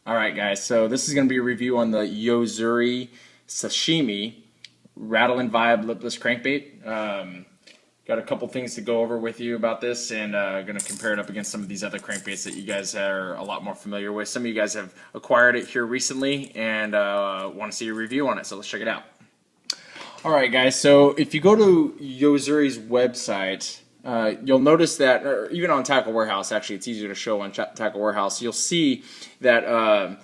Alright guys, so this is going to be a review on the Yo-Zuri Sashimi Rattl'n Vibe lipless crankbait. Got a couple things to go over with you about this, and going to compare it up against some of these other crankbaits that you guys are a lot more familiar with. Some of you guys have acquired it here recently and want to see a review on it, so let's check it out. Alright guys, so if you go to Yo-Zuri's website, you'll notice that, or even on Tackle Warehouse, actually it's easier to show on Tackle Warehouse, you'll see that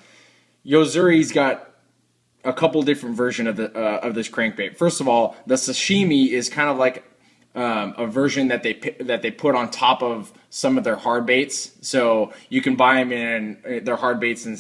Yo-Zuri's got a couple different versions of this crankbait. First of all, the sashimi is kind of like a version that they put on top of some of their hard baits. So you can buy them in their hard baits in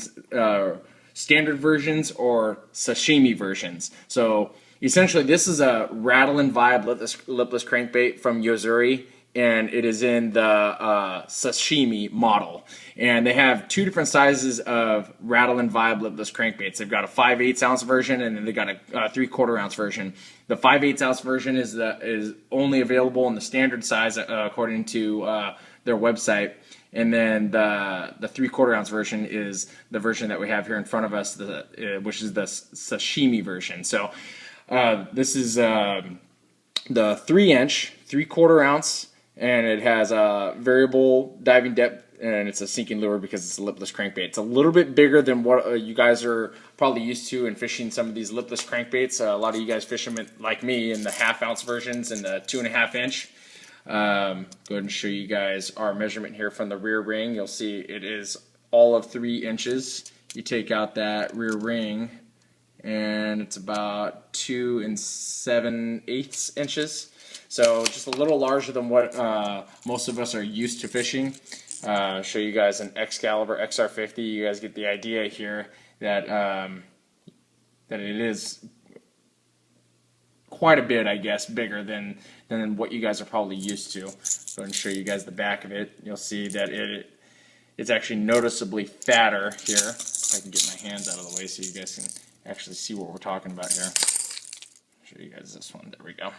standard versions or sashimi versions. So essentially, this is a Rattl'n Vibe lipless crankbait from Yo-Zuri, and it is in the sashimi model. And they have two different sizes of Rattl'n Vibe lipless crankbaits. They've got a 5/8 ounce version, and then they got a 3/4 ounce version. The 5/8 ounce version is only available in the standard size according to their website. And then the 3/4 ounce version is the version that we have here in front of us, which is the sashimi version. So this is the 3-inch, 3/4 ounce, and it has a variable diving depth, and it's a sinking lure because it's a lipless crankbait. It's a little bit bigger than what you guys are probably used to in fishing some of these lipless crankbaits. A lot of you guys fish them like me in the 1/2 ounce versions and the 2.5 inch. Go ahead and show you guys our measurement here from the rear ring. You'll see it is all of 3 inches. You take out that rear ring, and it's about 2 7/8 inches. So just a little larger than what most of us are used to fishing. Show you guys an Excalibur XR50. You guys get the idea here that that it is quite a bit, I guess, bigger than what you guys are probably used to. Go ahead and show you guys the back of it. You'll see that it's actually noticeably fatter here. If I can get my hands out of the way so you guys can actually see what we're talking about here. Show you guys this one. There we go.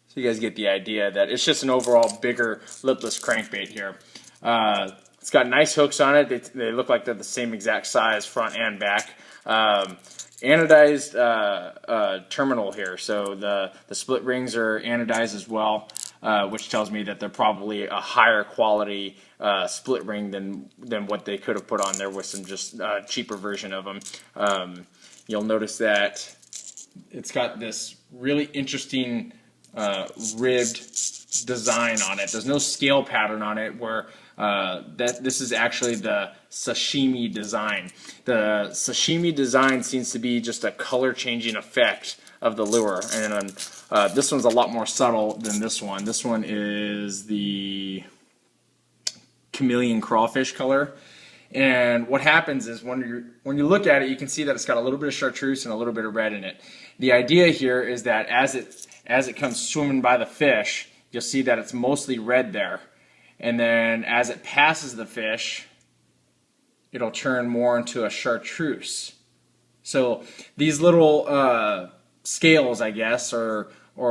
So you guys get the idea that it's just an overall bigger lipless crankbait here. It's got nice hooks on it. They look like they're the same exact size front and back. Anodized terminal here, so the split rings are anodized as well, which tells me that they're probably a higher quality split ring than what they could have put on there with some just cheaper version of them. You'll notice that it's got this really interesting ribbed design on it. There's no scale pattern on it, where this is actually the sashimi design. The sashimi design seems to be just a color changing effect of the lure, and this one's a lot more subtle than this one. This one is the Chameleon Crawfish color. And what happens is when you look at it, you can see that it's got a little bit of chartreuse and a little bit of red in it. The idea here is that as it comes swimming by the fish, you'll see that it's mostly red there. And then as it passes the fish, it'll turn more into a chartreuse. So these little scales, I guess, or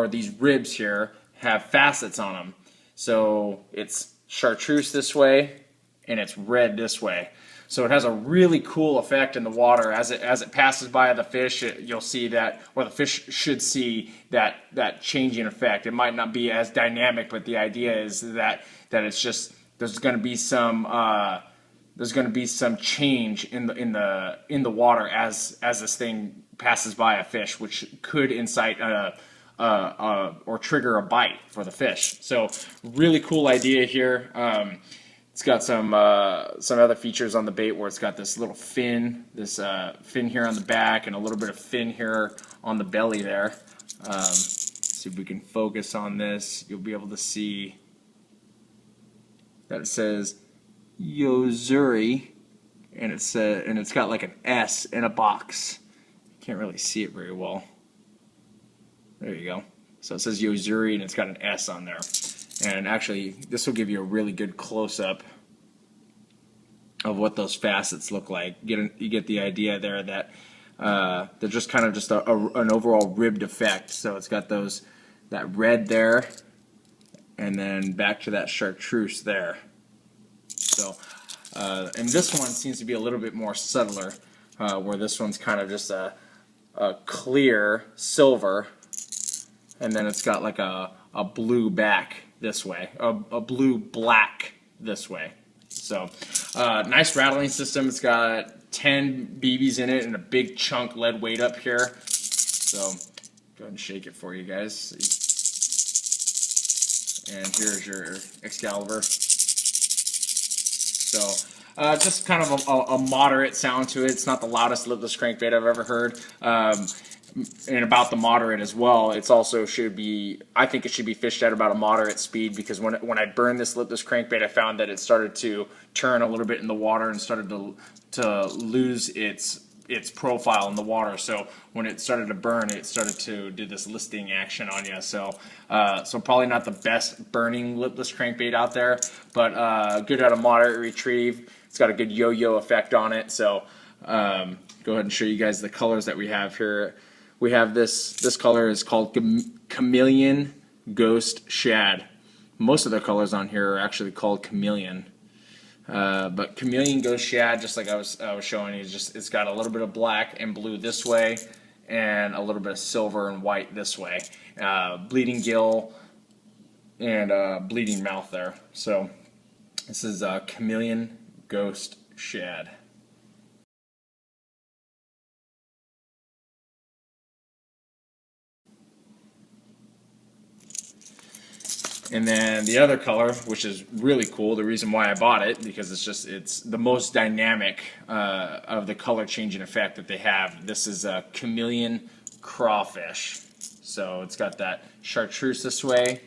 these ribs here have facets on them. So it's chartreuse this way, and it's red this way. So it has a really cool effect in the water. As it passes by the fish, you'll see that, or the fish should see that changing effect. It might not be as dynamic, but the idea is that it's just there's going to be some change in the water as this thing passes by a fish, which could incite or trigger a bite for the fish. So really cool idea here. It's got some other features on the bait where it's got this little fin, fin here on the back, and a little bit of fin here on the belly there. See if we can focus on this. You'll be able to see that it says Yo-Zuri, and it's got like an S in a box. Can't really see it very well. There you go. So it says Yo-Zuri, and it's got an S on there. And actually, this will give you a really good close-up of what those facets look like. You get the idea there that they're just kind of just an overall ribbed effect. So it's got that red there, and then back to that chartreuse there. So And this one seems to be a little bit more subtler, where this one's kind of just a clear silver, and then it's got like a blue back this way, a blue black this way. So nice rattling system. It's got 10 BBs in it and a big chunk lead weight up here. So go ahead and shake it for you guys. And here's your Excalibur. So just kind of a moderate sound to it. It's not the loudest lipless crankbait I've ever heard. And about the moderate as well, it's also should be, I think it should be fished at about a moderate speed, because when I burned this lipless crankbait, I found that it started to turn a little bit in the water and started to lose its profile in the water. So when it started to burn, it started to do this listing action on you. So so probably not the best burning lipless crankbait out there, but good at a moderate retrieve. It's got a good yo-yo effect on it. So go ahead and show you guys the colors that we have here. We have this color is called Chameleon Ghost Shad. Most of the colors on here are actually called Chameleon. But Chameleon Ghost Shad, just like I was showing you, it's got a little bit of black and blue this way, and a little bit of silver and white this way. Bleeding gill and bleeding mouth there. So this is Chameleon Ghost Shad. And then the other color, which is really cool, the reason why I bought it, because it's the most dynamic of the color changing effect that they have. This is a Chameleon Crawfish. So it's got that chartreuse this way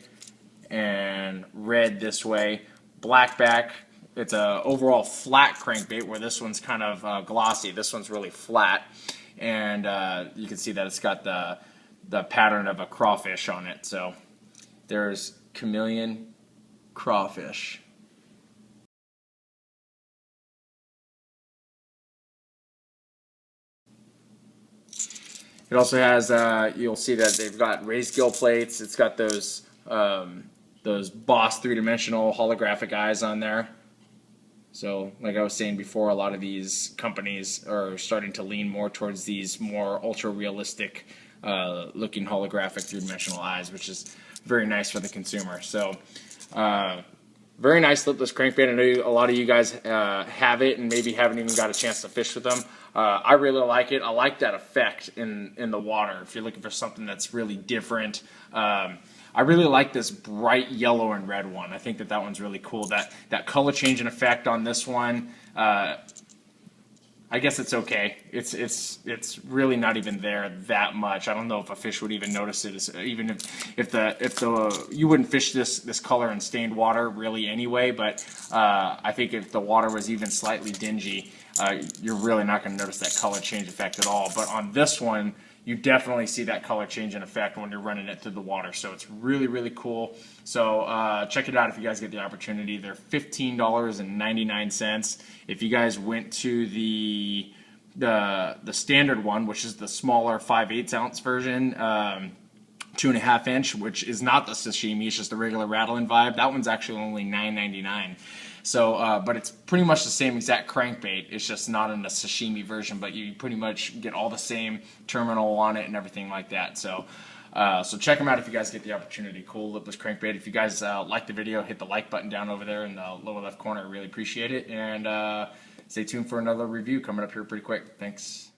and red this way, black back. It's a overall flat crankbait, where this one's kind of glossy. This one's really flat, and you can see that it's got the pattern of a crawfish on it. So there's Chameleon Crawfish. It also has, you'll see that they've got raised gill plates. It's got those Boss three-dimensional holographic eyes on there. So, like I was saying before, a lot of these companies are starting to lean more towards these more ultra-realistic looking holographic three-dimensional eyes, which is very nice for the consumer. So very nice lipless crankbait. I know a lot of you guys have it and maybe haven't even got a chance to fish with them. I really like it. I like that effect in the water. If you're looking for something that's really different, I really like this bright yellow and red one. I think that one's really cool. That color changing effect on this one, I guess it's okay. It's really not even there that much. I don't know if a fish would even notice it. Even if you wouldn't fish this color in stained water really anyway. But I think if the water was even slightly dingy, you're really not going to notice that color change effect at all. But on this one, you definitely see that color change in effect when you're running it through the water. So it's really, really cool. So check it out if you guys get the opportunity. They're $15.99. If you guys went to the standard one, which is the smaller 5/8 ounce version, 2.5 inch, which is not the sashimi, it's just the regular Rattl'n Vibe. That one's actually only $9.99. So, but it's pretty much the same exact crankbait. It's just not in the sashimi version, but you pretty much get all the same terminal on it and everything like that. So, so check them out if you guys get the opportunity. Cool lipless crankbait. If you guys like the video, hit the like button down over there in the lower left corner. I really appreciate it. And stay tuned for another review coming up here pretty quick. Thanks.